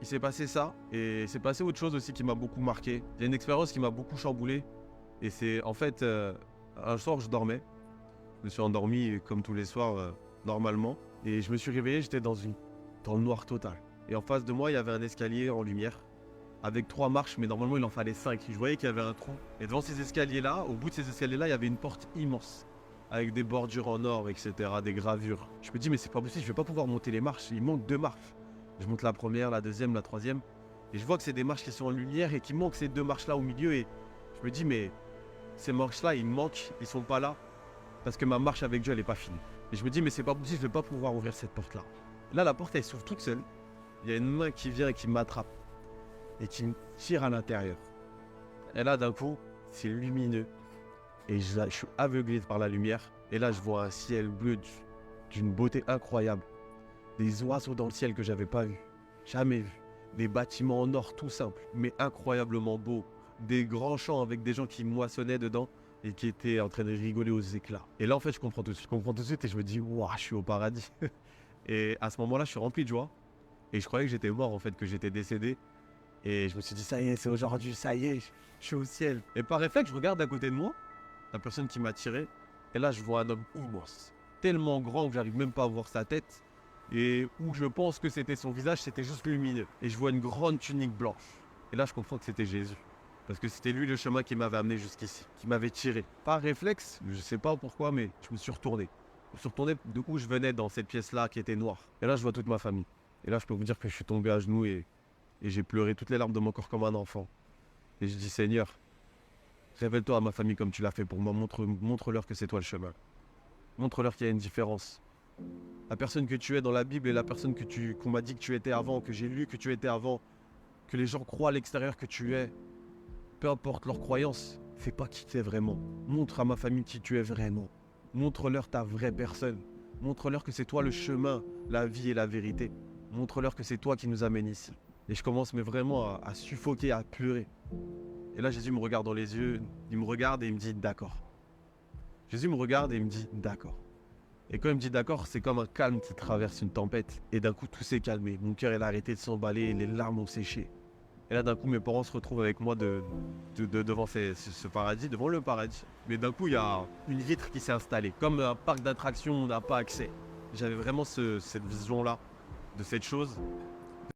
il s'est passé ça. Et il s'est passé autre chose aussi qui m'a beaucoup marqué. Il y a une expérience qui m'a beaucoup chamboulé. Et c'est en fait, un soir, je dormais. Je me suis endormi comme tous les soirs, normalement. Et je me suis réveillé, j'étais dans le noir total. Et en face de moi, il y avait un escalier en lumière, avec 3 marches, mais normalement, il en fallait 5. Je voyais qu'il y avait un trou. Et devant ces escaliers-là, au bout de ces escaliers-là, il y avait une porte immense, avec des bordures en or, etc., des gravures. Je me dis, mais c'est pas possible, je vais pas pouvoir monter les marches. Il manque 2 marches. Je monte la première, la deuxième, la troisième. Et je vois que c'est des marches qui sont en lumière et qu'il manque ces 2 marches-là au milieu. Et je me dis, mais ces marches-là, ils manquent, ils sont pas là. Parce que ma marche avec Dieu, elle n'est pas finie. Et je me dis, mais c'est pas possible, je vais pas pouvoir ouvrir cette porte-là. Là, la porte, elle s'ouvre toute seule. Il y a une main qui vient et qui m'attrape. Et qui me tire à l'intérieur. Et là, d'un coup, c'est lumineux. Et je suis aveuglé par la lumière. Et là, je vois un ciel bleu d'une beauté incroyable. Des oiseaux dans le ciel que j'avais pas vu. Jamais vu. Des bâtiments en or tout simples, mais incroyablement beaux. Des grands champs avec des gens qui moissonnaient dedans et qui étaient en train de rigoler aux éclats. Et là, en fait, je comprends tout de suite. Je comprends tout de suite et je me dis, waouh, je suis au paradis. Et à ce moment-là, je suis rempli de joie. Et je croyais que j'étais mort, en fait, que j'étais décédé. Et je me suis dit, ça y est, c'est aujourd'hui, ça y est, je suis au ciel. Et par réflexe, je regarde à côté de moi, la personne qui m'a tiré. Et là, je vois un homme immense, tellement grand que j'arrive même pas à voir sa tête. Et où je pense que c'était son visage, c'était juste lumineux. Et je vois une grande tunique blanche. Et là, je comprends que c'était Jésus. Parce que c'était lui le chemin qui m'avait amené jusqu'ici, qui m'avait tiré. Par réflexe, je sais pas pourquoi, mais je me suis retourné. Je me suis retourné de où je venais dans cette pièce-là qui était noire. Et là, je vois toute ma famille. Et là, je peux vous dire que je suis tombé à genoux et j'ai pleuré toutes les larmes de mon corps comme un enfant. Et je dis, Seigneur, révèle-toi à ma famille comme tu l'as fait pour moi. Montre-leur que c'est toi le chemin. Montre-leur qu'il y a une différence. La personne que tu es dans la Bible et la personne qu'on m'a dit que tu étais avant, que j'ai lu que tu étais avant, que les gens croient à l'extérieur que tu es, peu importe leur croyance, fais pas qui tu es vraiment. Montre à ma famille qui tu es vraiment. Montre-leur ta vraie personne. Montre-leur que c'est toi le chemin, la vie et la vérité. Montre-leur que c'est toi qui nous amène ici. Et je commence mais vraiment à suffoquer, à pleurer. Et là, Jésus me regarde dans les yeux, il me regarde et il me dit d'accord. Jésus me regarde et il me dit d'accord. Et quand il me dit d'accord, c'est comme un calme qui traverse une tempête. Et d'un coup, tout s'est calmé. Mon cœur, il a arrêté de s'emballer et les larmes ont séché. Et là, d'un coup, mes parents se retrouvent avec moi devant ce paradis, devant le paradis. Mais d'un coup, il y a une vitre qui s'est installée. Comme un parc d'attractions, on n'a pas accès. J'avais vraiment cette vision-là, de cette chose.